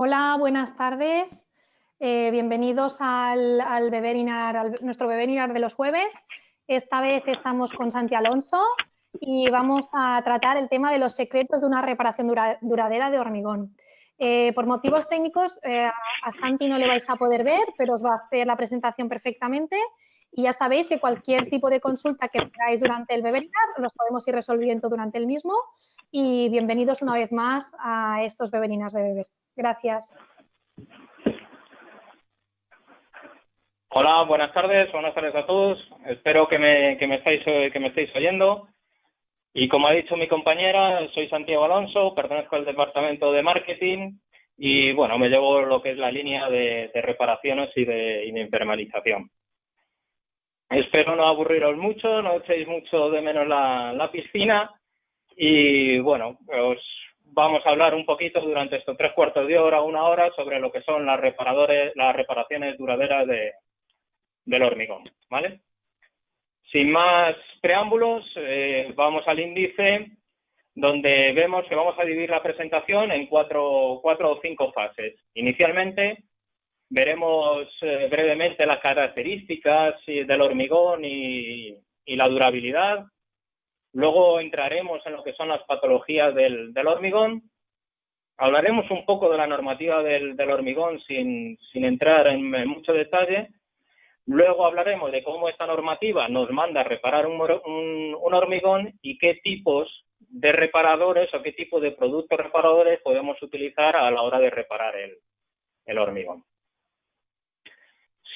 Hola, buenas tardes. Bienvenidos al nuestro webinar de los jueves. Esta vez estamos con Santi Alonso y vamos a tratar el tema de los secretos de una reparación duradera de hormigón. Por motivos técnicos, a Santi no le vais a poder ver, pero os va a hacer la presentación perfectamente. Y ya sabéis que cualquier tipo de consulta que tengáis durante el webinar los podemos ir resolviendo durante el mismo. Y bienvenidos una vez más a estos webinars de Weber. Gracias. Hola, buenas tardes a todos. Espero que me estéis oyendo. Y como ha dicho mi compañera, soy Santiago Alonso, pertenezco al departamento de marketing y bueno, me llevo lo que es la línea de reparaciones y de impermeabilización. Espero no aburriros mucho, no echéis mucho de menos la piscina y bueno, os vamos a hablar un poquito durante estos 3/4 de hora, 1 hora, sobre lo que son las reparaciones duraderas del hormigón, ¿vale? Sin más preámbulos, vamos al índice, donde vemos que vamos a dividir la presentación en cuatro o 5 fases. Inicialmente, veremos brevemente las características del hormigón y la durabilidad. Luego entraremos en lo que son las patologías del hormigón. Hablaremos un poco de la normativa del hormigón sin entrar en mucho detalle. Luego hablaremos de cómo esta normativa nos manda a reparar un hormigón y qué tipos de reparadores o qué tipo de productos reparadores podemos utilizar a la hora de reparar el hormigón.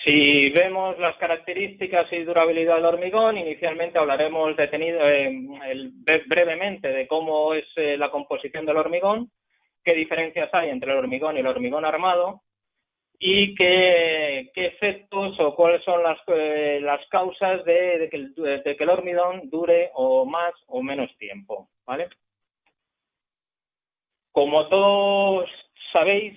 Si vemos las características y durabilidad del hormigón, inicialmente hablaremos brevemente de cómo es la composición del hormigón, qué diferencias hay entre el hormigón y el hormigón armado y qué efectos o cuáles son las causas de que el hormigón dure o más o menos tiempo, ¿vale? Como todos sabéis,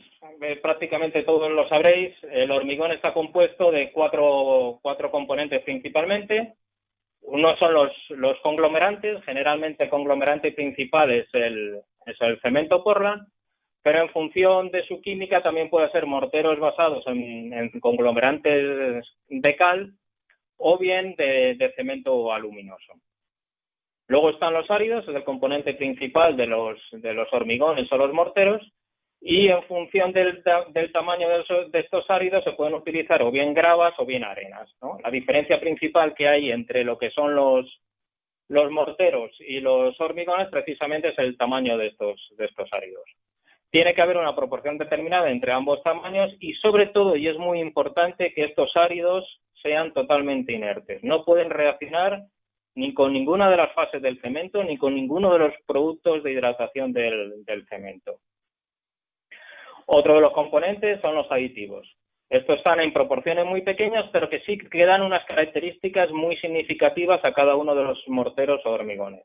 prácticamente todos lo sabréis, el hormigón está compuesto de cuatro componentes principalmente. Uno son los conglomerantes, generalmente el conglomerante principal es el cemento Portland, pero en función de su química también puede ser morteros basados en conglomerantes de cal o bien de cemento aluminoso. Luego están los áridos, es el componente principal de los hormigones o los morteros, y en función del tamaño de estos áridos se pueden utilizar o bien gravas o bien arenas, ¿no? La diferencia principal que hay entre lo que son los morteros y los hormigones precisamente es el tamaño de estos áridos. Tiene que haber una proporción determinada entre ambos tamaños y sobre todo, y es muy importante, que estos áridos sean totalmente inertes. No pueden reaccionar ni con ninguna de las fases del cemento ni con ninguno de los productos de hidratación del cemento. Otro de los componentes son los aditivos. Estos están en proporciones muy pequeñas, pero que sí que dan unas características muy significativas a cada uno de los morteros o hormigones.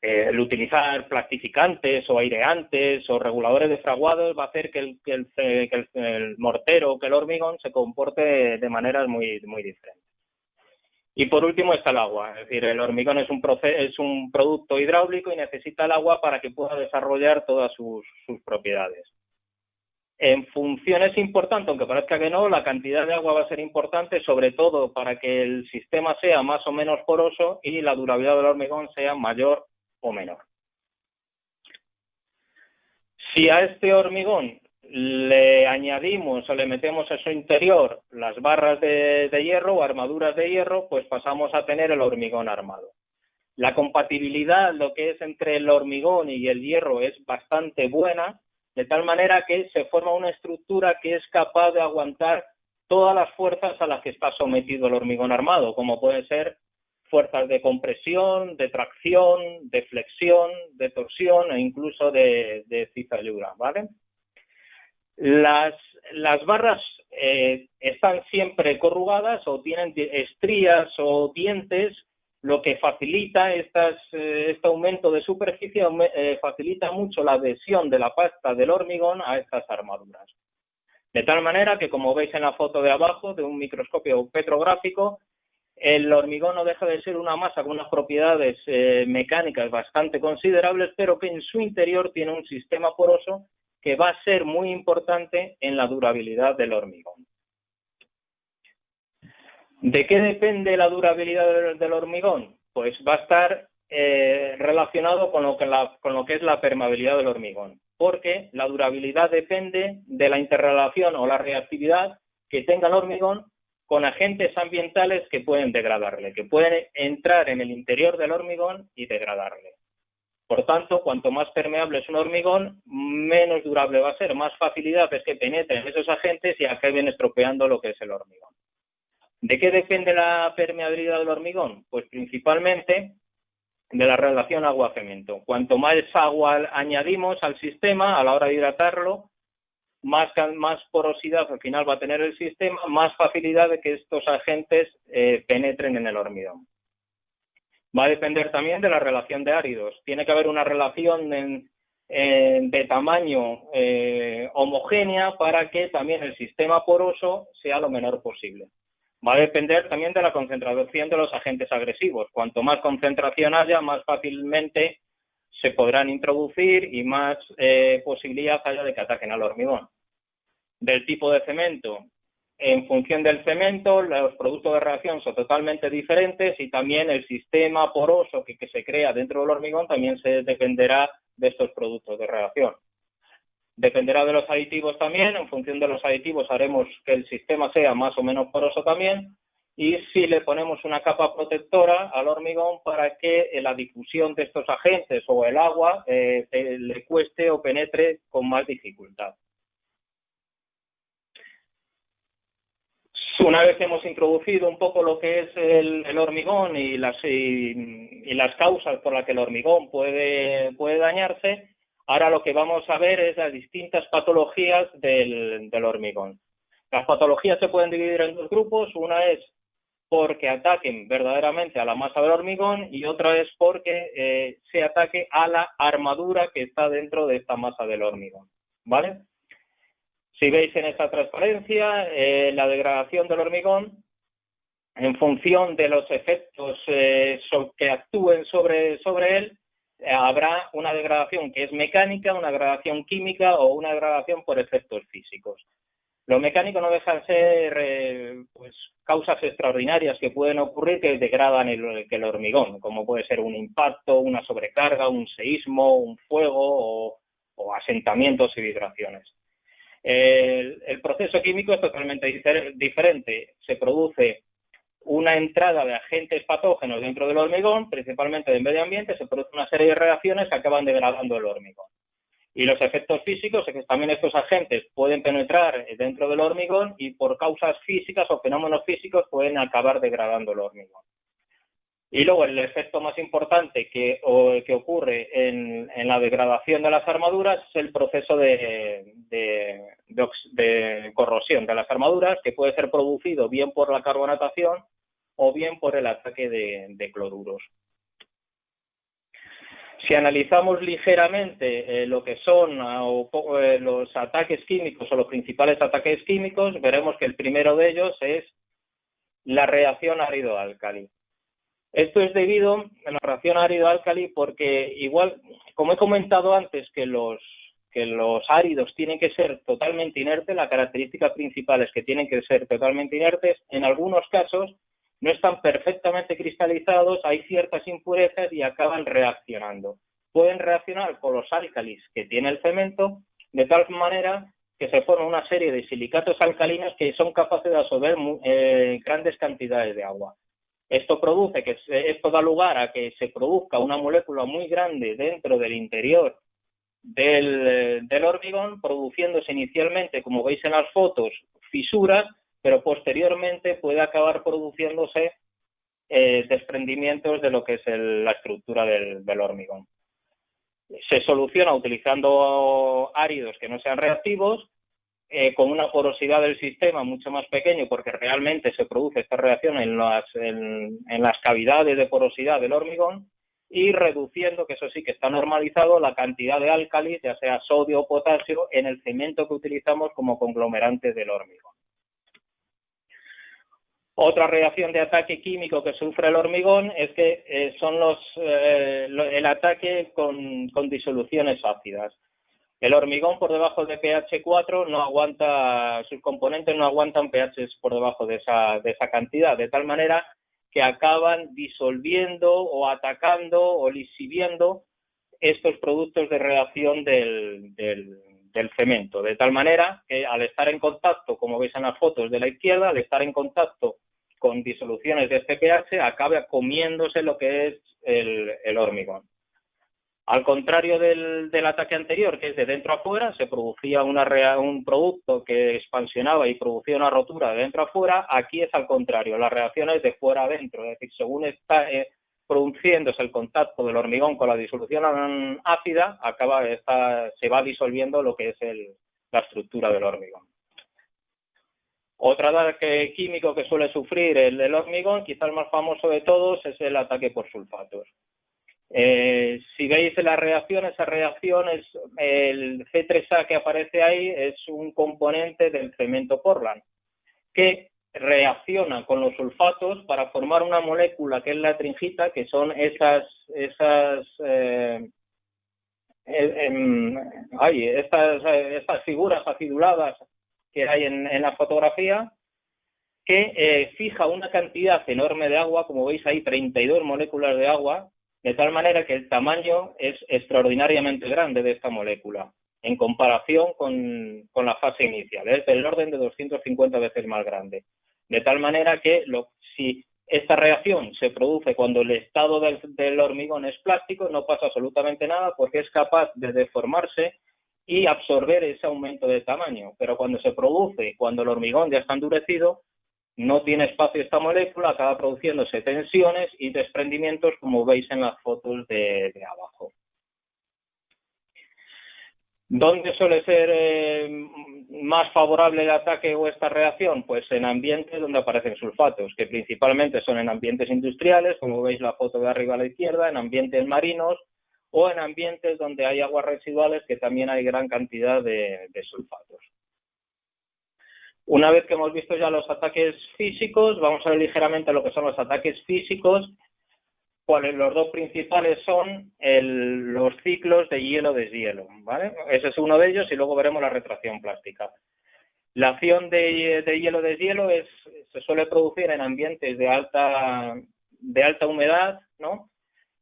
El utilizar plastificantes o aireantes o reguladores de fraguados va a hacer que el mortero o que el hormigón se comporte de maneras muy diferentes. Y por último está el agua, es decir, el hormigón es un producto hidráulico y necesita el agua para que pueda desarrollar todas sus propiedades. En función es importante, aunque parezca que no, la cantidad de agua va a ser importante, sobre todo para que el sistema sea más o menos poroso y la durabilidad del hormigón sea mayor o menor. Si a este hormigón le añadimos o le metemos a su interior las barras de hierro o armaduras de hierro, pues pasamos a tener el hormigón armado. La compatibilidad, lo que es entre el hormigón y el hierro, es bastante buena, de tal manera que se forma una estructura que es capaz de aguantar todas las fuerzas a las que está sometido el hormigón armado, como pueden ser fuerzas de compresión, de tracción, de flexión, de torsión e incluso de cizalladura, ¿vale? Las barras están siempre corrugadas o tienen estrías o dientes, lo que facilita este aumento de superficie, facilita mucho la adhesión de la pasta del hormigón a estas armaduras. De tal manera que, como veis en la foto de abajo, de un microscopio petrográfico, el hormigón no deja de ser una masa con unas propiedades mecánicas bastante considerables, pero que en su interior tiene un sistema poroso que va a ser muy importante en la durabilidad del hormigón. ¿De qué depende la durabilidad del hormigón? Pues va a estar relacionado con lo que es la permeabilidad del hormigón, porque la durabilidad depende de la interrelación o la reactividad que tenga el hormigón con agentes ambientales que pueden degradarle, que pueden entrar en el interior del hormigón y degradarle. Por tanto, cuanto más permeable es un hormigón, menos durable va a ser, más facilidad es que penetren esos agentes y acaben estropeando lo que es el hormigón. ¿De qué depende la permeabilidad del hormigón? Pues principalmente de la relación agua-cemento. Cuanto más agua añadimos al sistema a la hora de hidratarlo, más porosidad al final va a tener el sistema, más facilidad de que estos agentes penetren en el hormigón. Va a depender también de la relación de áridos. Tiene que haber una relación de tamaño homogénea para que también el sistema poroso sea lo menor posible. Va a depender también de la concentración de los agentes agresivos. Cuanto más concentración haya, más fácilmente se podrán introducir y más posibilidad haya de que ataquen al hormigón. Del tipo de cemento. En función del cemento, los productos de reacción son totalmente diferentes y también el sistema poroso que se crea dentro del hormigón también se dependerá de estos productos de reacción. Dependerá de los aditivos también, en función de los aditivos haremos que el sistema sea más o menos poroso también, y si le ponemos una capa protectora al hormigón para que la difusión de estos agentes o el agua le cueste o penetre con más dificultad. Una vez que hemos introducido un poco lo que es el hormigón y las causas por las que el hormigón puede dañarse, ahora lo que vamos a ver es las distintas patologías del hormigón. Las patologías se pueden dividir en dos grupos. Una es porque ataquen verdaderamente a la masa del hormigón y otra es porque se ataque a la armadura que está dentro de esta masa del hormigón, ¿vale? Si veis en esta transparencia, la degradación del hormigón, en función de los efectos que actúen sobre él, habrá una degradación que es mecánica, una degradación química o una degradación por efectos físicos. Lo mecánico no deja de ser pues, causas extraordinarias que pueden ocurrir que degradan el hormigón, como puede ser un impacto, una sobrecarga, un seísmo, un fuego o asentamientos y vibraciones. El proceso químico es totalmente diferente. Se produce una entrada de agentes patógenos dentro del hormigón, principalmente del medio ambiente, se produce una serie de reacciones que acaban degradando el hormigón. Y los efectos físicos es que también estos agentes pueden penetrar dentro del hormigón y por causas físicas o fenómenos físicos pueden acabar degradando el hormigón. Y luego el efecto más importante que ocurre en la degradación de las armaduras es el proceso de corrosión de las armaduras, que puede ser producido bien por la carbonatación o bien por el ataque de cloruros. Si analizamos ligeramente lo que son los ataques químicos o los principales ataques químicos, veremos que el primero de ellos es la reacción árido-álcali. Esto es debido a la reacción árido-álcali porque igual, como he comentado antes, que los áridos tienen que ser totalmente inertes, la característica principal es que tienen que ser totalmente inertes, en algunos casos no están perfectamente cristalizados, hay ciertas impurezas y acaban reaccionando. Pueden reaccionar con los álcalis que tiene el cemento, de tal manera que se forma una serie de silicatos alcalinos que son capaces de absorber grandes cantidades de agua. Esto da lugar a que se produzca una molécula muy grande dentro del interior del hormigón, produciéndose inicialmente, como veis en las fotos, fisuras, pero posteriormente puede acabar produciéndose desprendimientos de lo que es la estructura del hormigón. Se soluciona utilizando áridos que no sean reactivos, con una porosidad del sistema mucho más pequeño, porque realmente se produce esta reacción en las cavidades de porosidad del hormigón, y reduciendo, que eso sí que está normalizado, la cantidad de álcalis, ya sea sodio o potasio, en el cemento que utilizamos como conglomerante del hormigón. Otra reacción de ataque químico que sufre el hormigón es que son el ataque con disoluciones ácidas. El hormigón por debajo de pH 4 no aguanta, sus componentes no aguantan pHs por debajo de esa cantidad, de tal manera que acaban disolviendo o atacando o lisiviendo estos productos de reacción del cemento, de tal manera que al estar en contacto, como veis en las fotos de la izquierda, al estar en contacto con disoluciones de este pH, acaba comiéndose lo que es el hormigón. Al contrario del ataque anterior, que es de dentro a fuera, se producía un producto que expansionaba y producía una rotura de dentro a fuera. Aquí es al contrario, la reacción es de fuera a dentro, es decir, según está produciéndose el contacto del hormigón con la disolución ácida, se va disolviendo lo que es la estructura del hormigón. Otro ataque químico que suele sufrir el hormigón, quizás el más famoso de todos, es el ataque por sulfatos. Si veis la reacción, esa reacción es el C3A que aparece ahí, es un componente del cemento Portland que reacciona con los sulfatos para formar una molécula que es la tringita, que son estas figuras aciduladas que hay en la fotografía, que fija una cantidad enorme de agua, como veis ahí 32 moléculas de agua, de tal manera que el tamaño es extraordinariamente grande de esta molécula, en comparación con la fase inicial, es del orden de 250 veces más grande. De tal manera que si esta reacción se produce cuando el estado del hormigón es plástico, no pasa absolutamente nada porque es capaz de deformarse y absorber ese aumento de tamaño. Pero cuando se produce, cuando el hormigón ya está endurecido, no tiene espacio esta molécula, acaba produciéndose tensiones y desprendimientos, como veis en las fotos de abajo. ¿Dónde suele ser más favorable el ataque o esta reacción? Pues en ambientes donde aparecen sulfatos, que principalmente son en ambientes industriales, como veis la foto de arriba a la izquierda, en ambientes marinos o en ambientes donde hay aguas residuales, que también hay gran cantidad de sulfatos. Una vez que hemos visto ya los ataques físicos, vamos a ver ligeramente lo que son los ataques físicos. Los dos principales son los ciclos de hielo-deshielo, ¿vale? Ese es uno de ellos y luego veremos la retracción plástica. La acción de hielo-deshielo se suele producir en ambientes de alta humedad, ¿no?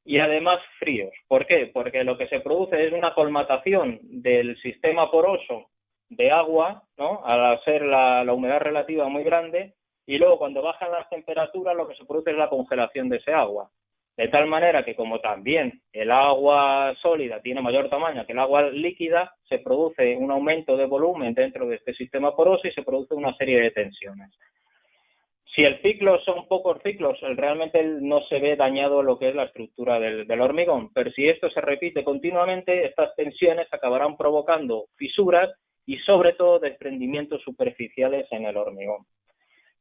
Y además fríos. ¿Por qué? Porque lo que se produce es una colmatación del sistema poroso de agua, ¿no? Al ser la humedad relativa muy grande, y luego cuando bajan las temperaturas lo que se produce es la congelación de ese agua. De tal manera que como también el agua sólida tiene mayor tamaño que el agua líquida, se produce un aumento de volumen dentro de este sistema poroso y se produce una serie de tensiones. Si el ciclo son pocos ciclos, realmente no se ve dañado lo que es la estructura del hormigón, pero si esto se repite continuamente, estas tensiones acabarán provocando fisuras y sobre todo desprendimientos superficiales en el hormigón.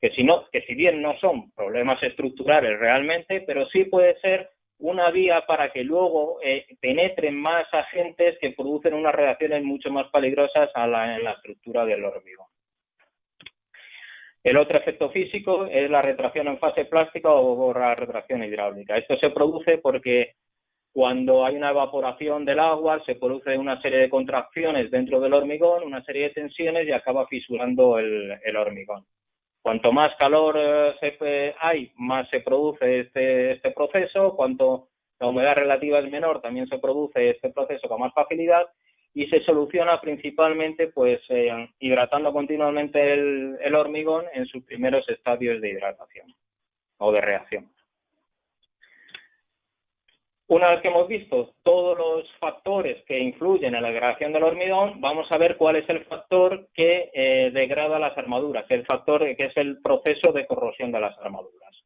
Que si bien no son problemas estructurales realmente, pero sí puede ser una vía para que luego penetren más agentes que producen unas reacciones mucho más peligrosas en la estructura del hormigón. El otro efecto físico es la retracción en fase plástica o la retracción hidráulica. Esto se produce porque cuando hay una evaporación del agua, se produce una serie de contracciones dentro del hormigón, una serie de tensiones y acaba fisurando el hormigón. Cuanto más calor hay, más se produce este proceso. Cuanto la humedad relativa es menor, también se produce este proceso con más facilidad y se soluciona principalmente pues hidratando continuamente el hormigón en sus primeros estadios de hidratación o de reacción. Una vez que hemos visto todos los factores que influyen en la degradación del hormigón, vamos a ver cuál es el factor que degrada las armaduras, que es el proceso de corrosión de las armaduras.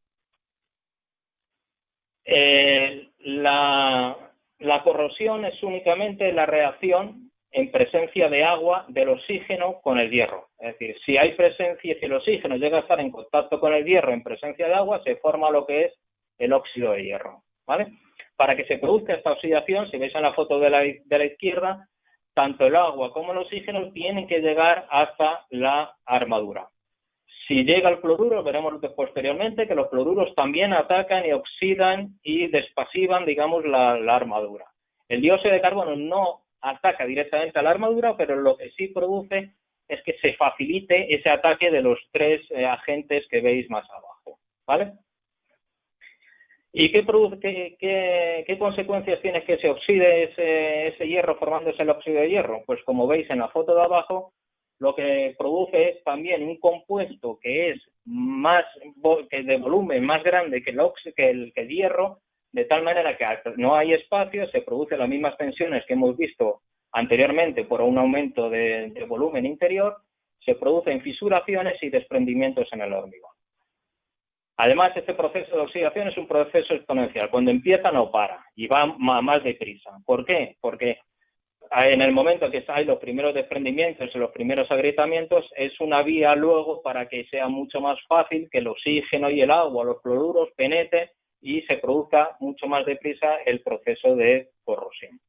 La corrosión es únicamente la reacción en presencia de agua del oxígeno con el hierro. Es decir, si hay presencia, si el oxígeno llega a estar en contacto con el hierro en presencia de agua, se forma lo que es el óxido de hierro, ¿vale? Para que se produzca esta oxidación, si veis en la foto de la izquierda, tanto el agua como el oxígeno tienen que llegar hasta la armadura. Si llega el cloruro, veremos posteriormente que los cloruros también atacan y oxidan y despasivan, digamos, la armadura. El dióxido de carbono no ataca directamente a la armadura, pero lo que sí produce es que se facilite ese ataque de los tres agentes que veis más abajo, ¿vale? ¿Y qué consecuencias tiene que se oxide ese hierro formándose el óxido de hierro? Pues como veis en la foto de abajo, lo que produce es también un compuesto que es de volumen más grande que el hierro, de tal manera que no hay espacio, se producen las mismas tensiones que hemos visto anteriormente por un aumento de volumen interior, se producen fisuraciones y desprendimientos en el hormigón. Además, este proceso de oxidación es un proceso exponencial. Cuando empieza no para y va más deprisa. ¿Por qué? Porque en el momento que hay los primeros desprendimientos y los primeros agrietamientos, es una vía luego para que sea mucho más fácil que el oxígeno y el agua, los cloruros, penetren y se produzca mucho más deprisa el proceso de corrosión.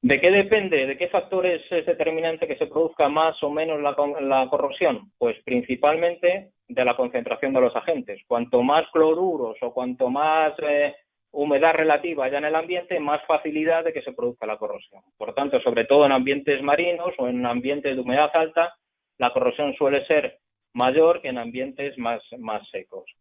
¿De qué depende? ¿De qué factores es determinante que se produzca más o menos la corrosión? Pues principalmente de la concentración de los agentes. Cuanto más cloruros o cuanto más humedad relativa haya en el ambiente, más facilidad de que se produzca la corrosión. Por tanto, sobre todo en ambientes marinos o en ambientes de humedad alta, la corrosión suele ser mayor que en ambientes más secos.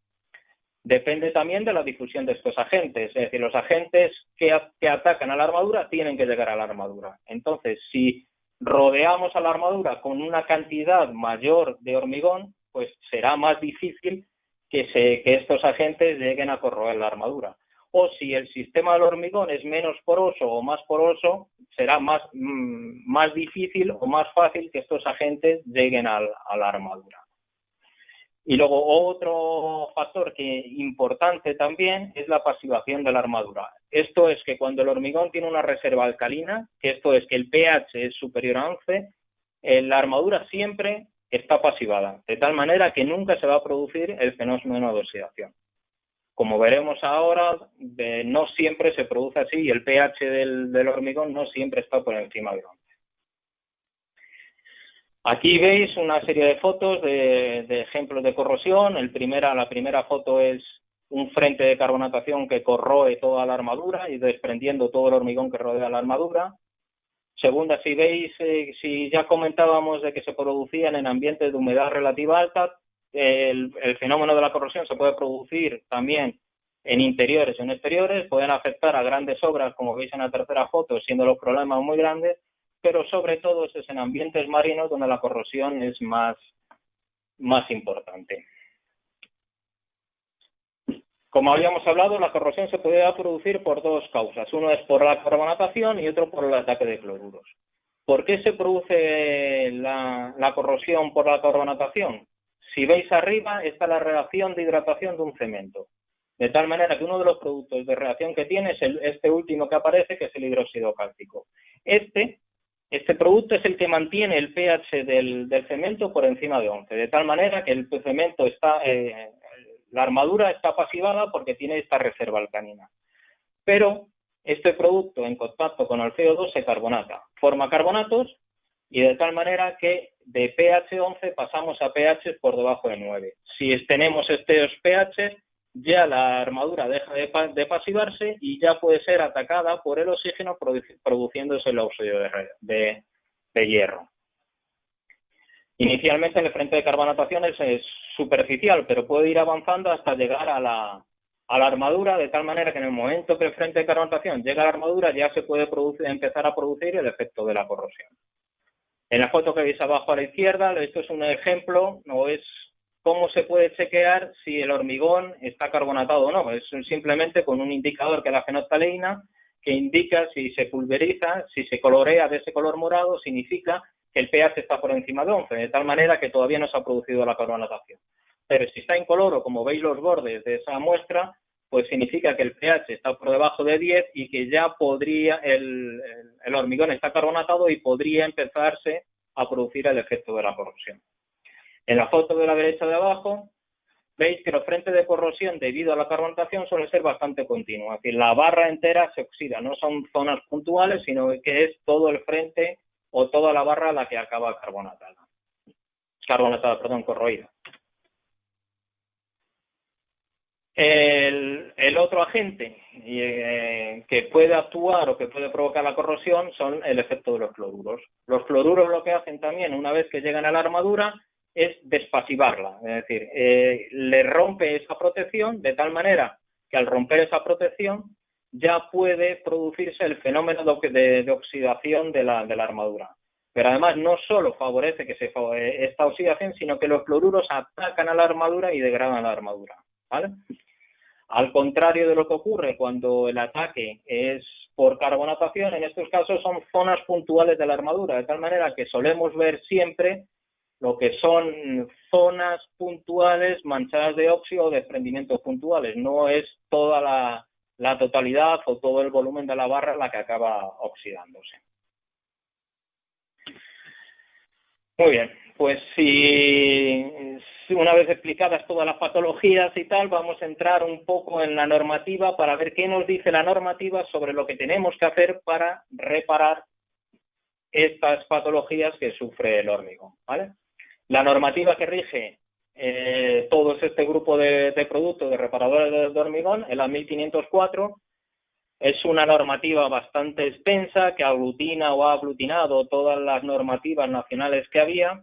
Depende también de la difusión de estos agentes, es decir, los agentes que atacan a la armadura tienen que llegar a la armadura. Entonces, si rodeamos a la armadura con una cantidad mayor de hormigón, pues será más difícil que estos agentes lleguen a corroer la armadura. O si el sistema del hormigón es menos poroso o más poroso, será más difícil o más fácil que estos agentes lleguen a la armadura. Y luego otro factor importante también es la pasivación de la armadura. Esto es que cuando el hormigón tiene una reserva alcalina, que esto es que el pH es superior a 11, la armadura siempre está pasivada, de tal manera que nunca se va a producir el fenómeno de oxidación. Como veremos ahora, no siempre se produce así y el pH del hormigón no siempre está por encima de 11. Aquí veis una serie de fotos de ejemplos de corrosión. La primera foto es un frente de carbonatación que corroe toda la armadura y desprendiendo todo el hormigón que rodea la armadura. Segunda, si veis, si ya comentábamos de que se producían en ambientes de humedad relativa alta, el fenómeno de la corrosión se puede producir también en interiores y en exteriores, pueden afectar a grandes obras, como veis en la tercera foto, siendo los problemas muy grandes, pero sobre todo es en ambientes marinos donde la corrosión es más importante. Como habíamos hablado, la corrosión se puede producir por dos causas. Uno es por la carbonatación y otro por el ataque de cloruros. ¿Por qué se produce la corrosión por la carbonatación? Si veis arriba está la reacción de hidratación de un cemento. De tal manera que uno de los productos de reacción que tiene es este último que aparece, que es el hidróxido cálcico. Este producto es el que mantiene el pH del cemento por encima de 11, de tal manera que el cemento la armadura está pasivada porque tiene esta reserva alcalina. Pero este producto en contacto con el CO2 se carbonata, forma carbonatos y de tal manera que de pH 11 pasamos a pH por debajo de 9. Si tenemos estos pH, ya la armadura deja de pasivarse y ya puede ser atacada por el oxígeno produciéndose el óxido de hierro. Inicialmente el frente de carbonatación es superficial, pero puede ir avanzando hasta llegar a la armadura, de tal manera que en el momento que el frente de carbonatación llega a la armadura ya se puede empezar a producir el efecto de la corrosión. En la foto que veis abajo a la izquierda, esto es un ejemplo, no es cómo se puede chequear si el hormigón está carbonatado o no. Es simplemente con un indicador que es la fenolftaleína, que indica si se pulveriza, si se colorea de ese color morado, significa que el pH está por encima de 11, de tal manera que todavía no se ha producido la carbonatación. Pero si está incoloro, como veis los bordes de esa muestra, pues significa que el pH está por debajo de 10 y que ya podría, el hormigón está carbonatado y podría empezarse a producir el efecto de la corrosión. En la foto de la derecha de abajo, veis que los frentes de corrosión debido a la carbonatación suelen ser bastante continuos. Es decir, la barra entera se oxida, no son zonas puntuales, sino que es todo el frente o toda la barra la que acaba corroída. El el otro agente que puede actuar o que puede provocar la corrosión son el efecto de los cloruros. Los cloruros lo que hacen también, una vez que llegan a la armadura, es despasivarla, es decir, le rompe esa protección de tal manera que al romper esa protección ya puede producirse el fenómeno de oxidación de la armadura. Pero además no solo favorece esta oxidación, sino que los cloruros atacan a la armadura y degradan la armadura, ¿vale? Al contrario de lo que ocurre cuando el ataque es por carbonatación, en estos casos son zonas puntuales de la armadura, de tal manera que solemos ver siempre lo que son zonas puntuales manchadas de óxido o desprendimientos puntuales. No es toda la totalidad o todo el volumen de la barra la que acaba oxidándose. Muy bien, pues si una vez explicadas todas las patologías y tal, vamos a entrar un poco en la normativa para ver qué nos dice la normativa sobre lo que tenemos que hacer para reparar estas patologías que sufre el hormigón, ¿vale? La normativa que rige todo este grupo de productos de reparadores de hormigón es la 1504. Es una normativa bastante extensa que aglutina o ha aglutinado todas las normativas nacionales que había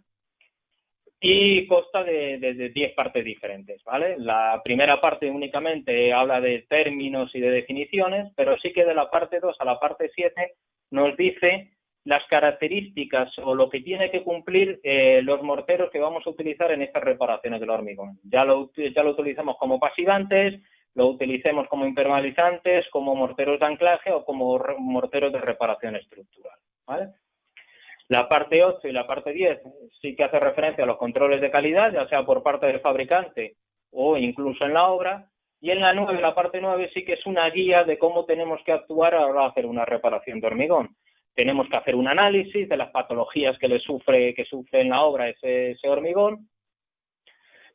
y consta de 10 partes diferentes, ¿vale? La primera parte únicamente habla de términos y de definiciones, pero sí que de la parte 2 a la parte 7 nos dice las características o lo que tiene que cumplir los morteros que vamos a utilizar en estas reparaciones del hormigón. Ya lo utilizamos como pasivantes, lo utilicemos como impermeabilizantes, como morteros de anclaje o como morteros de reparación estructural, ¿vale? La parte 8 y la parte 10 sí que hace referencia a los controles de calidad, ya sea por parte del fabricante o incluso en la obra. Y en la 9, la parte 9 sí que es una guía de cómo tenemos que actuar a la hora de hacer una reparación de hormigón. Tenemos que hacer un análisis de las patologías que sufre en la obra ese hormigón.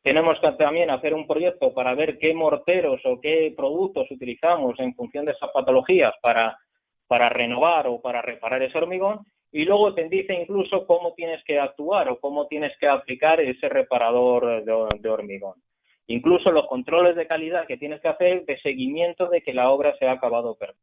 Tenemos que también hacer un proyecto para ver qué morteros o qué productos utilizamos en función de esas patologías para renovar o para reparar ese hormigón. Y luego te dice incluso cómo tienes que actuar o cómo tienes que aplicar ese reparador de hormigón. Incluso los controles de calidad que tienes que hacer de seguimiento de que la obra se ha acabado perfecta.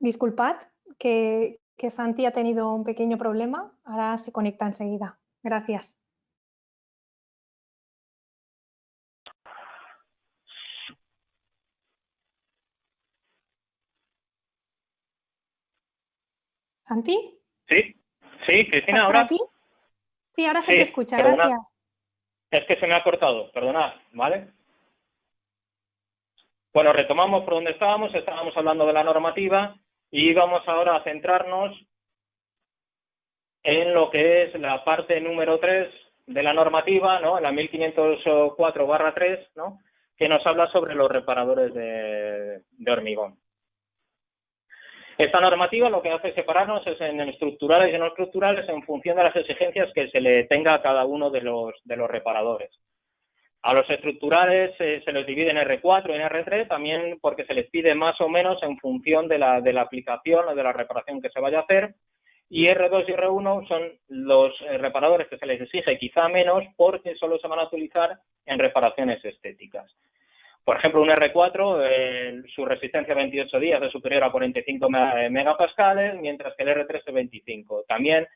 Disculpad que Santi ha tenido un pequeño problema. Ahora se conecta enseguida. Gracias. ¿Santi? Sí, Cristina, ¿Estás por ¿ahora? aquí? Sí, ahora se Sí, te escucha. perdonad. Gracias. Es que se me ha cortado, perdonad, ¿vale? Bueno, retomamos por donde estábamos hablando de la normativa y vamos ahora a centrarnos en lo que es la parte número 3 de la normativa, ¿no? La 1504/3, ¿no? Que nos habla sobre los reparadores de hormigón. Esta normativa lo que hace es separarnos es en estructurales y no estructurales en función de las exigencias que se le tenga a cada uno de los reparadores. A los estructurales se les divide en R4 y en R3 también porque se les pide más o menos en función de la aplicación o de la reparación que se vaya a hacer. Y R2 y R1 son los reparadores que se les exige quizá menos porque solo se van a utilizar en reparaciones estéticas. Por ejemplo, un R4, su resistencia a 28 días es superior a 45 megapascales, mientras que el R3 es 25. También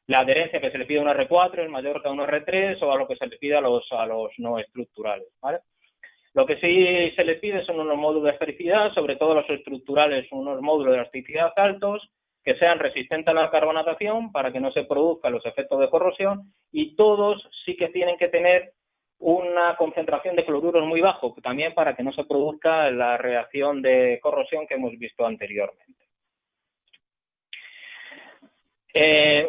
la adherencia que se le pide a un R4 es mayor que a un R3 o a lo que se le pide a los no estructurales, ¿vale? Lo que sí se le pide son unos módulos de elasticidad, sobre todo los estructurales, unos módulos de elasticidad altos, que sean resistentes a la carbonatación para que no se produzcan los efectos de corrosión, y todos sí que tienen que tener una concentración de cloruros muy bajo, también para que no se produzca la reacción de corrosión que hemos visto anteriormente.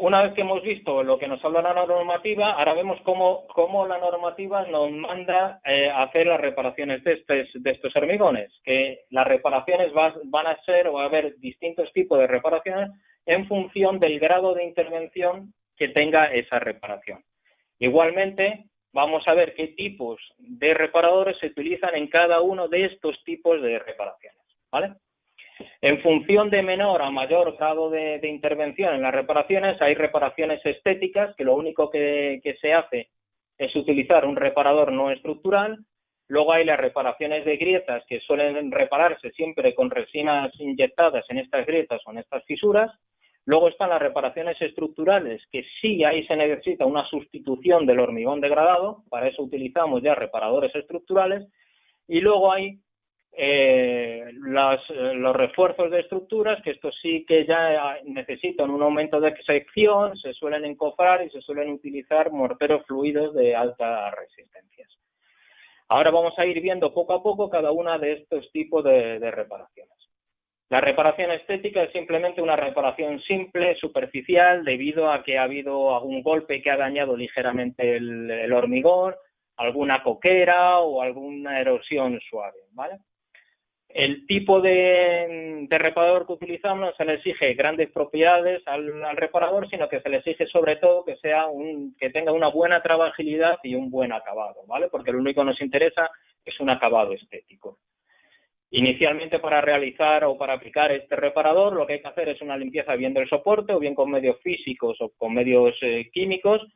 Una vez que hemos visto lo que nos habla la normativa, ahora vemos cómo la normativa nos manda a hacer las reparaciones de estos hormigones, que las reparaciones van a ser, o va a haber distintos tipos de reparaciones en función del grado de intervención que tenga esa reparación. Igualmente, vamos a ver qué tipos de reparadores se utilizan en cada uno de estos tipos de reparaciones, ¿vale? En función de menor a mayor grado de intervención en las reparaciones, hay reparaciones estéticas, que lo único que se hace es utilizar un reparador no estructural. Luego hay las reparaciones de grietas, que suelen repararse siempre con resinas inyectadas en estas grietas o en estas fisuras. Luego están las reparaciones estructurales, que sí ahí se necesita una sustitución del hormigón degradado, para eso utilizamos ya reparadores estructurales. Y luego hay los refuerzos de estructuras, que estos sí que ya necesitan un aumento de sección, se suelen encofrar y se suelen utilizar morteros fluidos de altas resistencias. Ahora vamos a ir viendo poco a poco cada una de estos tipos de reparaciones. La reparación estética es simplemente una reparación simple, superficial, debido a que ha habido algún golpe que ha dañado ligeramente el hormigón, alguna coquera o alguna erosión suave, ¿vale? El tipo de reparador que utilizamos no se le exige grandes propiedades al reparador, sino que se le exige sobre todo que tenga una buena trabajabilidad y un buen acabado, ¿vale? Porque lo único que nos interesa es un acabado estético. Inicialmente, para realizar o para aplicar este reparador, lo que hay que hacer es una limpieza bien del soporte, o bien con medios físicos o con medios químicos,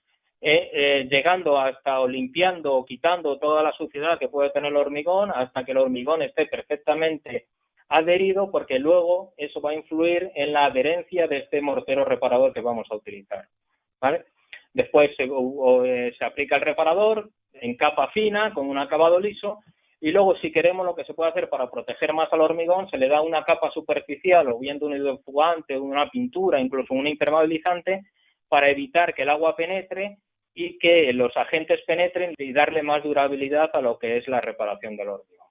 llegando hasta o limpiando o quitando toda la suciedad que puede tener el hormigón hasta que el hormigón esté perfectamente adherido, porque luego eso va a influir en la adherencia de este mortero reparador que vamos a utilizar, ¿vale? Después se aplica el reparador en capa fina con un acabado liso, y luego, si queremos, lo que se puede hacer para proteger más al hormigón, se le da una capa superficial, o bien de un hidrofugante, una pintura, incluso un impermeabilizante, para evitar que el agua penetre y que los agentes penetren y darle más durabilidad a lo que es la reparación del hormigón.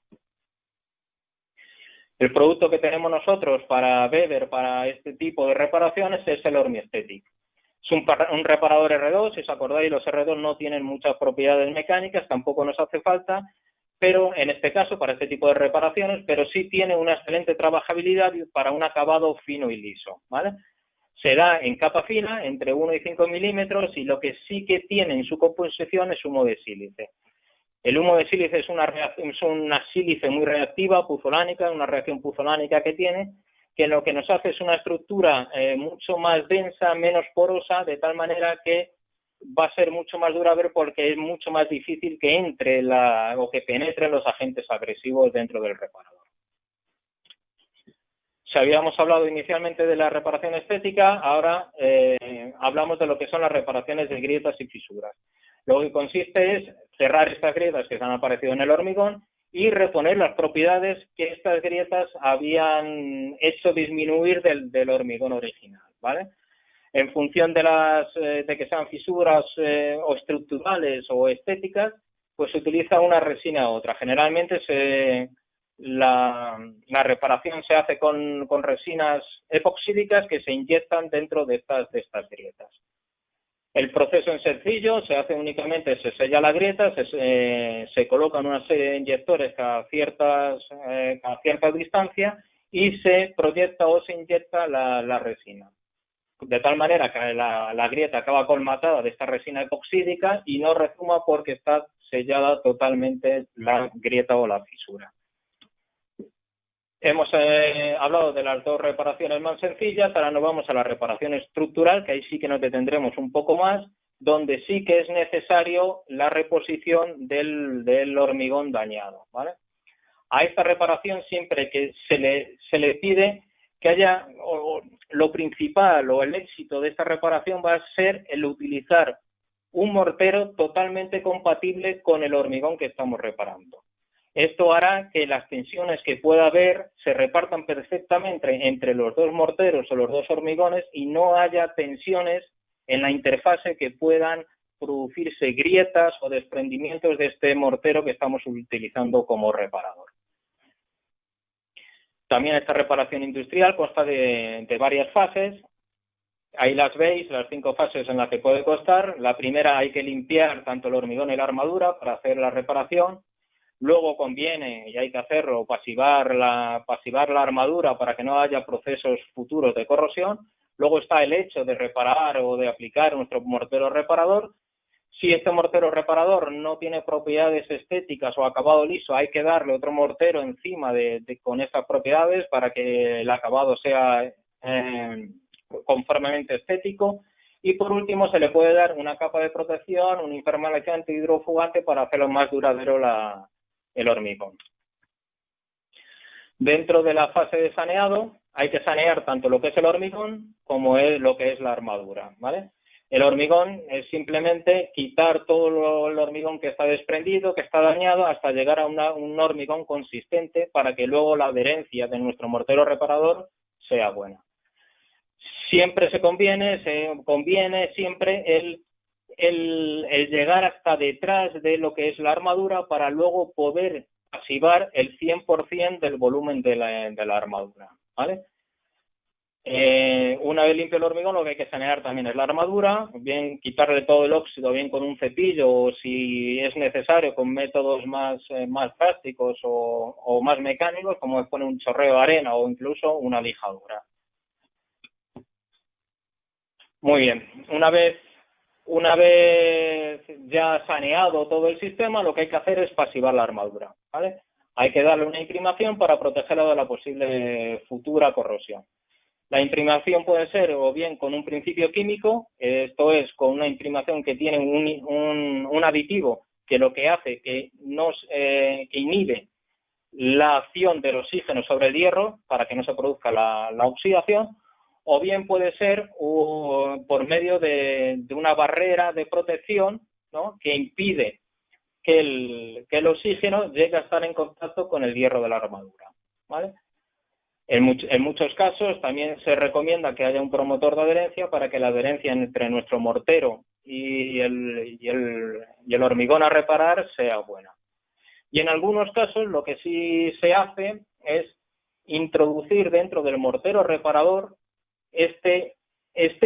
El producto que tenemos nosotros para Weber, para este tipo de reparaciones, es el Hormiesthetic. Es un reparador R2, si os acordáis, los R2 no tienen muchas propiedades mecánicas, tampoco nos hace falta, pero en este caso, para este tipo de reparaciones, pero sí tiene una excelente trabajabilidad para un acabado fino y liso, ¿vale? Se da en capa fina, entre 1 y 5 milímetros, y lo que sí que tiene en su composición es humo de sílice. El humo de sílice es una sílice muy reactiva, puzolánica, una reacción puzolánica que tiene, que lo que nos hace es una estructura mucho más densa, menos porosa, de tal manera que va a ser mucho más durable, porque es mucho más difícil que entre o que penetren los agentes agresivos dentro del reparador. Si habíamos hablado inicialmente de la reparación estética, ahora hablamos de lo que son las reparaciones de grietas y fisuras. Lo que consiste es cerrar estas grietas que se han aparecido en el hormigón y reponer las propiedades que estas grietas habían hecho disminuir del hormigón original, ¿vale? En función de que sean fisuras o estructurales o estéticas, pues se utiliza una resina u otra. Generalmente la reparación se hace con resinas epoxídicas que se inyectan dentro de estas grietas. El proceso es sencillo, se hace únicamente, se sella la grieta, se colocan una serie de inyectores a cierta distancia y se proyecta o se inyecta la resina. De tal manera que la grieta acaba colmatada de esta resina epoxídica y no rezuma porque está sellada totalmente la grieta o la fisura. Hemos hablado de las dos reparaciones más sencillas, ahora nos vamos a la reparación estructural, que ahí sí que nos detendremos un poco más, donde sí que es necesario la reposición del hormigón dañado, ¿vale? A esta reparación siempre que se le pide que haya, lo principal o el éxito de esta reparación va a ser el utilizar un mortero totalmente compatible con el hormigón que estamos reparando. Esto hará que las tensiones que pueda haber se repartan perfectamente entre los dos morteros o los dos hormigones y no haya tensiones en la interfase que puedan producirse grietas o desprendimientos de este mortero que estamos utilizando como reparador. También esta reparación industrial consta de varias fases. Ahí las veis, las 5 fases en las que puede constar. La primera, hay que limpiar tanto el hormigón y la armadura para hacer la reparación. Luego conviene, y hay que hacerlo, pasivar la armadura para que no haya procesos futuros de corrosión. Luego está el hecho de reparar o de aplicar nuestro mortero reparador. Si este mortero reparador no tiene propiedades estéticas o acabado liso, hay que darle otro mortero encima con estas propiedades para que el acabado sea conformemente estético. Y por último, se le puede dar una capa de protección, un impermeabilizante hidrofugante para hacerlo más duradero el hormigón. Dentro de la fase de saneado, hay que sanear tanto lo que es el hormigón como lo que es la armadura, ¿vale? El hormigón es simplemente quitar todo el hormigón que está desprendido, que está dañado, hasta llegar a un hormigón consistente para que luego la adherencia de nuestro mortero reparador sea buena. Siempre conviene siempre el llegar hasta detrás de lo que es la armadura para luego poder pasivar el 100% del volumen de la armadura, ¿vale? Una vez limpio el hormigón, lo que hay que sanear también es la armadura, bien quitarle todo el óxido, bien con un cepillo o si es necesario con métodos más drásticos o más mecánicos, como es poner un chorreo de arena o incluso una lijadura. Muy bien, una vez ya saneado todo el sistema, lo que hay que hacer es pasivar la armadura, ¿vale? Hay que darle una imprimación para protegerla de la posible futura corrosión. La imprimación puede ser o bien con un principio químico, esto es, con una imprimación que tiene un aditivo que lo que hace que inhibe la acción del oxígeno sobre el hierro para que no se produzca la oxidación, o bien puede ser por medio de una barrera de protección, ¿no?, que impide que el oxígeno llegue a estar en contacto con el hierro de la armadura, ¿vale? En muchos casos también se recomienda que haya un promotor de adherencia para que la adherencia entre nuestro mortero y el hormigón a reparar sea buena. Y en algunos casos lo que sí se hace es introducir dentro del mortero reparador este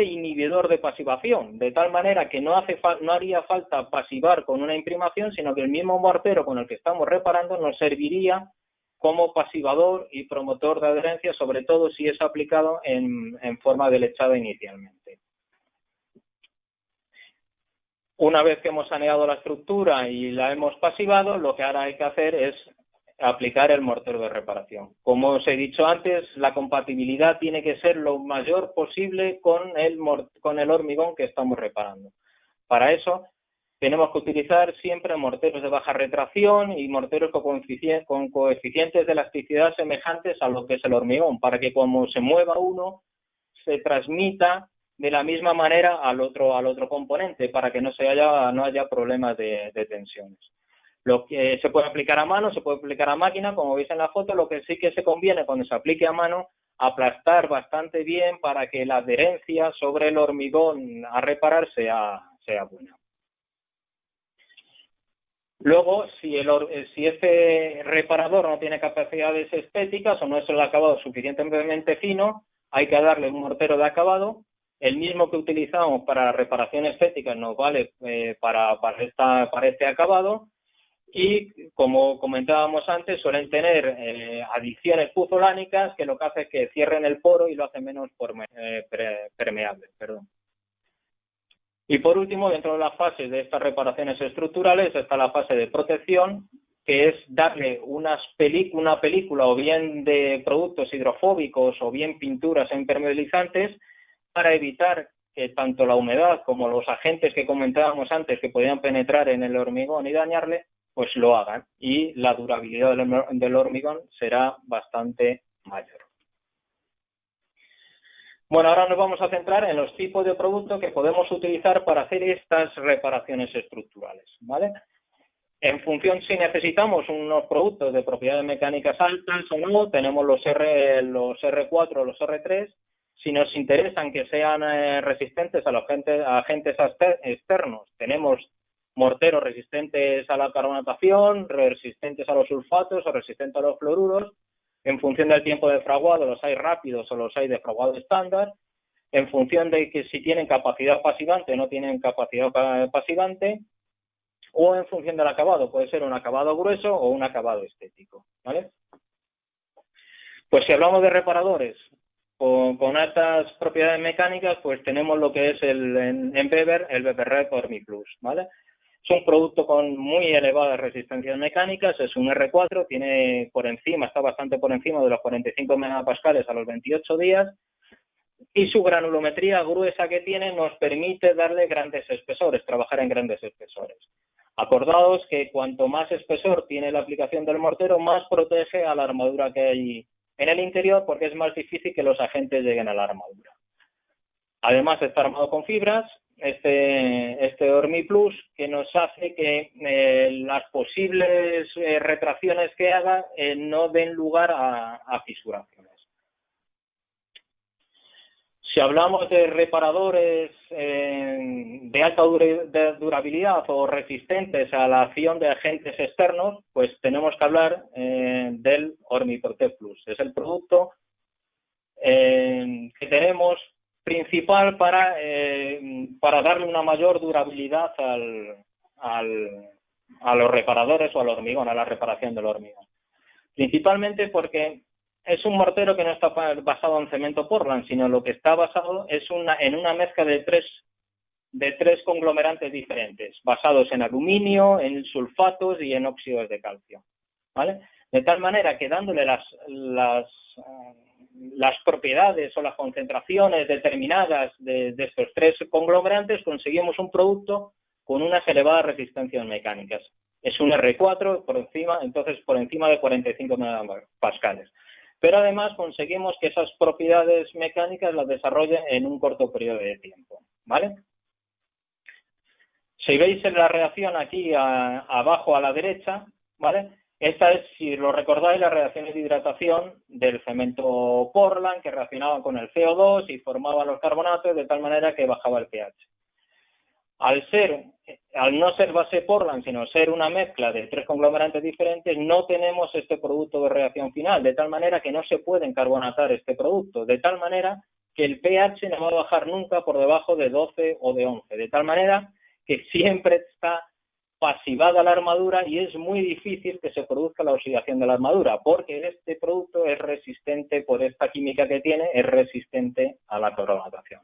inhibidor de pasivación, de tal manera que no haría falta pasivar con una imprimación, sino que el mismo mortero con el que estamos reparando nos serviría como pasivador y promotor de adherencia, sobre todo si es aplicado en forma de lechada inicialmente. Una vez que hemos saneado la estructura y la hemos pasivado, lo que ahora hay que hacer es aplicar el mortero de reparación. Como os he dicho antes, la compatibilidad tiene que ser lo mayor posible con el hormigón que estamos reparando. Para eso tenemos que utilizar siempre morteros de baja retracción y morteros con coeficientes de elasticidad semejantes a lo que es el hormigón, para que cuando se mueva uno se transmita de la misma manera al otro componente, para que no haya problemas de tensiones. Lo que se puede aplicar a mano, se puede aplicar a máquina, como veis en la foto. Lo que sí que se conviene cuando se aplique a mano, aplastar bastante bien para que la adherencia sobre el hormigón a reparar sea buena. Luego, si este reparador no tiene capacidades estéticas o no es el acabado suficientemente fino, hay que darle un mortero de acabado. El mismo que utilizamos para reparación estética nos vale para este acabado. Y, como comentábamos antes, suelen tener adiciones puzolánicas que lo que hace es que cierren el poro y lo hacen menos permeable. Y por último, dentro de las fases de estas reparaciones estructurales está la fase de protección, que es darle una película o bien de productos hidrofóbicos o bien pinturas e impermeabilizantes para evitar que tanto la humedad como los agentes que comentábamos antes que podían penetrar en el hormigón y dañarle, pues lo hagan, y la durabilidad del hormigón será bastante mayor. Bueno, ahora nos vamos a centrar en los tipos de productos que podemos utilizar para hacer estas reparaciones estructurales, ¿vale? En función si necesitamos unos productos de propiedades mecánicas altas o no, tenemos los R4 o los R3. Si nos interesan que sean resistentes a los agentes externos, tenemos morteros resistentes a la carbonatación, resistentes a los sulfatos o resistentes a los fluoruros. En función del tiempo de fraguado, los hay rápidos o los hay de fraguado estándar. En función de que si tienen capacidad pasivante o no tienen capacidad pasivante. O en función del acabado, puede ser un acabado grueso o un acabado estético, ¿vale? Pues si hablamos de reparadores con altas propiedades mecánicas, pues tenemos lo que es en Weber, el Weber Red OrmiPlus, ¿vale? Es un producto con muy elevadas resistencias mecánicas, es un R4, tiene por encima, está bastante por encima de los 45 megapascales a los 28 días, y su granulometría gruesa que tiene nos permite darle grandes espesores, trabajar en grandes espesores. Acordaos que cuanto más espesor tiene la aplicación del mortero, más protege a la armadura que hay en el interior, porque es más difícil que los agentes lleguen a la armadura. Además está armado con fibras, este OrmiPlus, que nos hace que las posibles retracciones que haga no den lugar a fisuraciones. Si hablamos de reparadores de alta durabilidad o resistentes a la acción de agentes externos, pues tenemos que hablar del OrmiProtect Plus. Es el producto que tenemos principal para darle una mayor durabilidad a los reparadores o al hormigón, a la reparación del hormigón. Principalmente porque es un mortero que no está basado en cemento Portland, sino lo que está basado es en una mezcla de tres conglomerantes diferentes, basados en aluminio, en sulfatos y en óxidos de calcio, ¿vale? De tal manera que dándole las propiedades o las concentraciones determinadas de estos tres conglomerantes, conseguimos un producto con unas elevadas resistencias mecánicas. Es un R4 por encima de 45 megapascales. Pero además conseguimos que esas propiedades mecánicas las desarrollen en un corto periodo de tiempo, ¿vale? Si veis en la reacción aquí abajo a la derecha, ¿vale? Esta es, si lo recordáis, las reacciones de hidratación del cemento Portland, que reaccionaba con el CO2 y formaba los carbonatos de tal manera que bajaba el pH. Al no ser base Portland, sino ser una mezcla de tres conglomerantes diferentes, no tenemos este producto de reacción final, de tal manera que no se puede encarbonatar este producto, de tal manera que el pH no va a bajar nunca por debajo de 12 o de 11, de tal manera que siempre está pasivada la armadura y es muy difícil que se produzca la oxidación de la armadura, porque este producto es resistente, por esta química que tiene, es resistente a la carbonatación.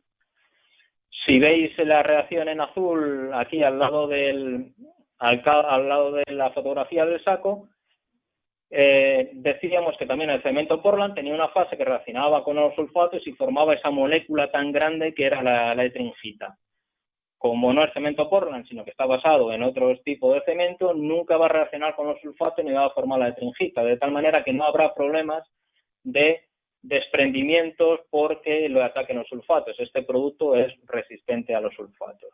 Si veis la reacción en azul aquí al lado de la fotografía del saco, decíamos que también el cemento Portland tenía una fase que reaccionaba con los sulfatos y formaba esa molécula tan grande que era la etringita. Como no es cemento Portland, sino que está basado en otros tipos de cemento, nunca va a reaccionar con los sulfatos ni va a formar la etringita, de tal manera que no habrá problemas de desprendimientos porque lo ataquen los sulfatos. Este producto es resistente a los sulfatos.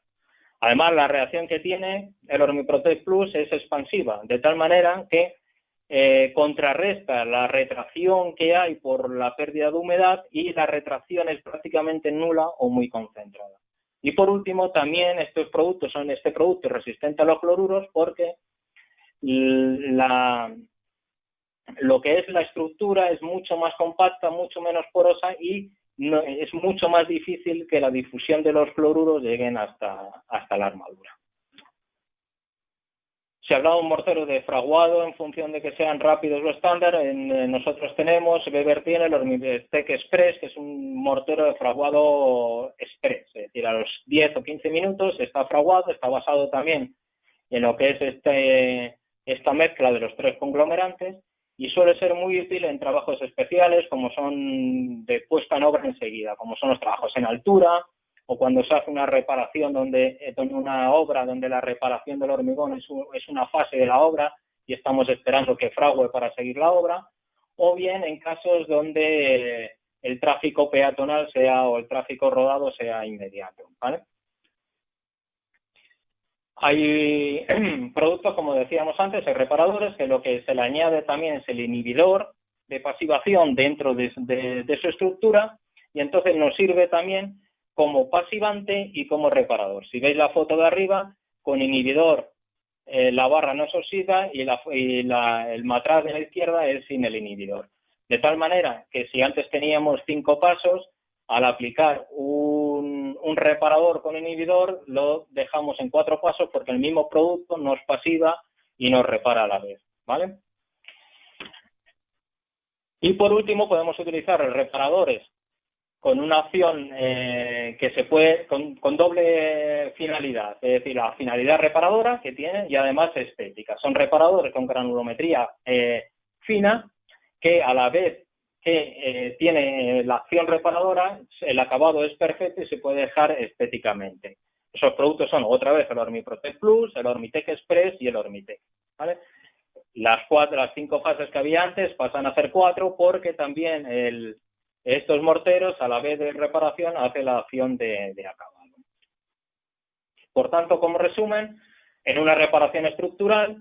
Además, la reacción que tiene el OrmiProtect Plus es expansiva, de tal manera que contrarresta la retracción que hay por la pérdida de humedad y la retracción es prácticamente nula o muy concentrada. Y por último, también este producto es resistente a los cloruros porque lo que es la estructura es mucho más compacta, mucho menos porosa y es mucho más difícil que la difusión de los cloruros lleguen hasta la armadura. Se hablaba de un mortero de fraguado en función de que sean rápidos o estándar. Nosotros tenemos, Weber tiene el OrmiTech Express, que es un mortero de fraguado express, es decir, a los 10 o 15 minutos está fraguado, está basado también en lo que es esta mezcla de los tres conglomerantes y suele ser muy útil en trabajos especiales como son de puesta en obra enseguida, como son los trabajos en altura, o cuando se hace una reparación una obra donde la reparación del hormigón es una fase de la obra y estamos esperando que frague para seguir la obra, o bien en casos donde el tráfico peatonal o el tráfico rodado sea inmediato, ¿vale? Hay productos, como decíamos antes, hay reparadores que lo que se le añade también es el inhibidor de pasivación dentro de su estructura, y entonces nos sirve también como pasivante y como reparador. Si veis la foto de arriba, con inhibidor la barra no se oxida y el matraz de la izquierda es sin el inhibidor. De tal manera que si antes teníamos 5 pasos, al aplicar un reparador con inhibidor lo dejamos en 4 pasos porque el mismo producto nos pasiva y nos repara a la vez, ¿vale? Y por último podemos utilizar los reparadores con una acción que se puede, con doble finalidad, es decir, la finalidad reparadora que tiene y además estética. Son reparadores con granulometría fina que a la vez que tiene la acción reparadora, el acabado es perfecto y se puede dejar estéticamente. Esos productos son otra vez el Ormiprotect Plus, el Ormitec Express y el Ormitec, ¿vale? Las 5 fases que había antes pasan a ser 4 porque también estos morteros, a la vez de reparación, hace la acción de acabado. Por tanto, como resumen, en una reparación estructural,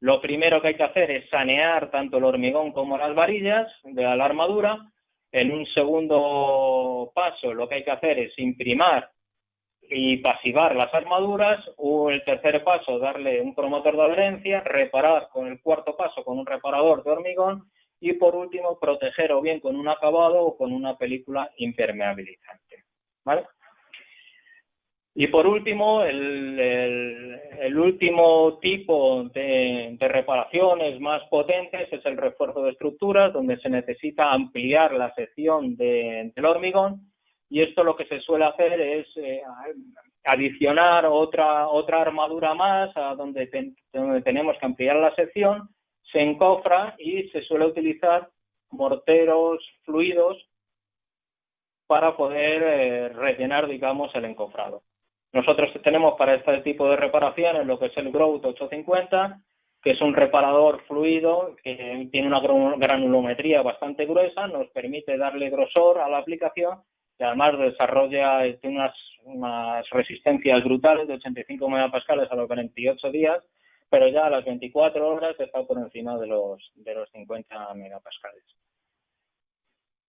lo primero que hay que hacer es sanear tanto el hormigón como las varillas de la armadura. En un segundo paso, lo que hay que hacer es imprimar y pasivar las armaduras, o el tercer paso, darle un promotor de adherencia, reparar con el cuarto paso con un reparador de hormigón, y por último, proteger o bien con un acabado o con una película impermeabilizante, ¿vale? Y por último, el último tipo de reparaciones más potentes es el refuerzo de estructuras, donde se necesita ampliar la sección del hormigón, y esto lo que se suele hacer es adicionar otra armadura más a donde tenemos que ampliar la sección, se encofra y se suele utilizar morteros fluidos para poder rellenar, digamos, el encofrado. Nosotros tenemos para este tipo de reparaciones lo que es el Grout 850, que es un reparador fluido que tiene una granulometría bastante gruesa, nos permite darle grosor a la aplicación y además tiene unas resistencias brutales de 85 megapascales a los 48 días, pero ya a las 24 horas está por encima de los 50 megapascales.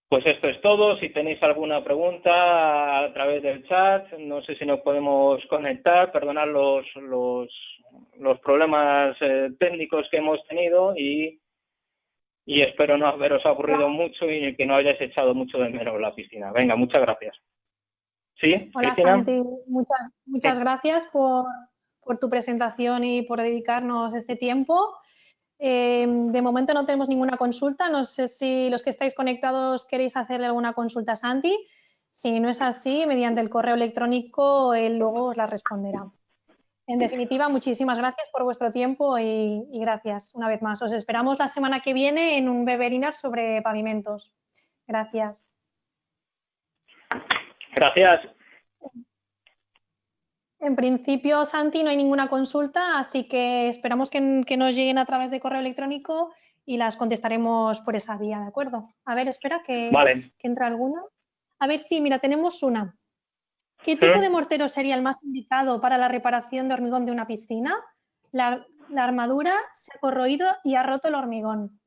Pues esto es todo. Si tenéis alguna pregunta a través del chat, no sé si nos podemos conectar, perdonad los problemas técnicos que hemos tenido y espero no haberos aburrido mucho y que no hayáis echado mucho de menos la piscina. Venga, muchas gracias. ¿Sí? Hola, Cristina. Santi, muchas gracias por tu presentación y por dedicarnos este tiempo. De momento no tenemos ninguna consulta. No sé si los que estáis conectados queréis hacerle alguna consulta a Santi. Si no es así, mediante el correo electrónico, él luego os la responderá. En definitiva, muchísimas gracias por vuestro tiempo y gracias una vez más. Os esperamos la semana que viene en un webinar sobre pavimentos. Gracias. Gracias. En principio, Santi, no hay ninguna consulta, así que esperamos que nos lleguen a través de correo electrónico y las contestaremos por esa vía, ¿de acuerdo? A ver, espera que entre alguna. A ver, sí, mira, tenemos una. ¿Qué tipo de mortero sería el más indicado para la reparación de hormigón de una piscina? La armadura se ha corroído y ha roto el hormigón.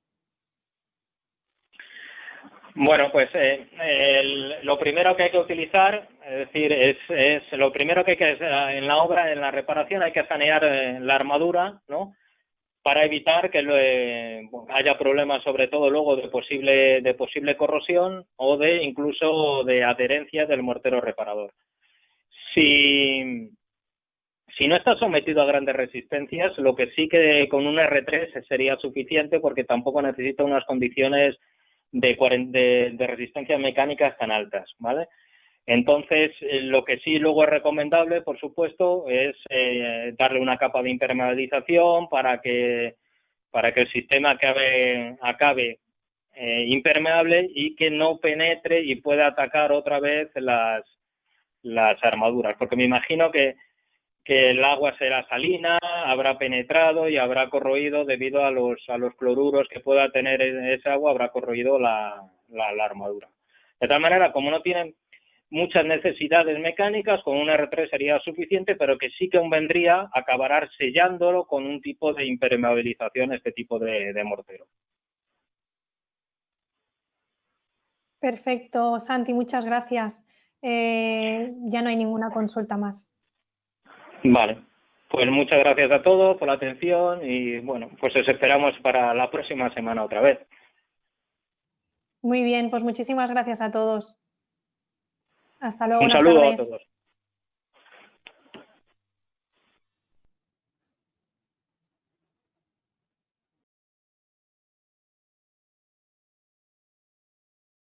Bueno, pues lo primero que hay que utilizar, es decir, lo primero que hay que en la obra, en la reparación, hay que sanear la armadura, ¿no? Para evitar que haya problemas, sobre todo luego de posible corrosión o de incluso de adherencia del mortero reparador. Si no está sometido a grandes resistencias, lo que sí que con un R3 sería suficiente porque tampoco necesita unas condiciones de resistencias mecánicas tan altas, ¿vale? Entonces, lo que sí luego es recomendable, por supuesto, es darle una capa de impermeabilización para que el sistema acabe impermeable y que no penetre y pueda atacar otra vez las armaduras, porque me imagino que el agua será salina, habrá penetrado y habrá corroído debido a los cloruros que pueda tener ese agua, habrá corroído la armadura. De tal manera, como no tienen muchas necesidades mecánicas, con un R3 sería suficiente, pero que sí que convendría acabar sellándolo con un tipo de impermeabilización, este tipo de mortero. Perfecto, Santi, muchas gracias. Ya no hay ninguna consulta más. Vale, pues muchas gracias a todos por la atención y bueno, pues os esperamos para la próxima semana otra vez. Muy bien, pues muchísimas gracias a todos. Hasta luego, Un buenas saludo a tardes. todos.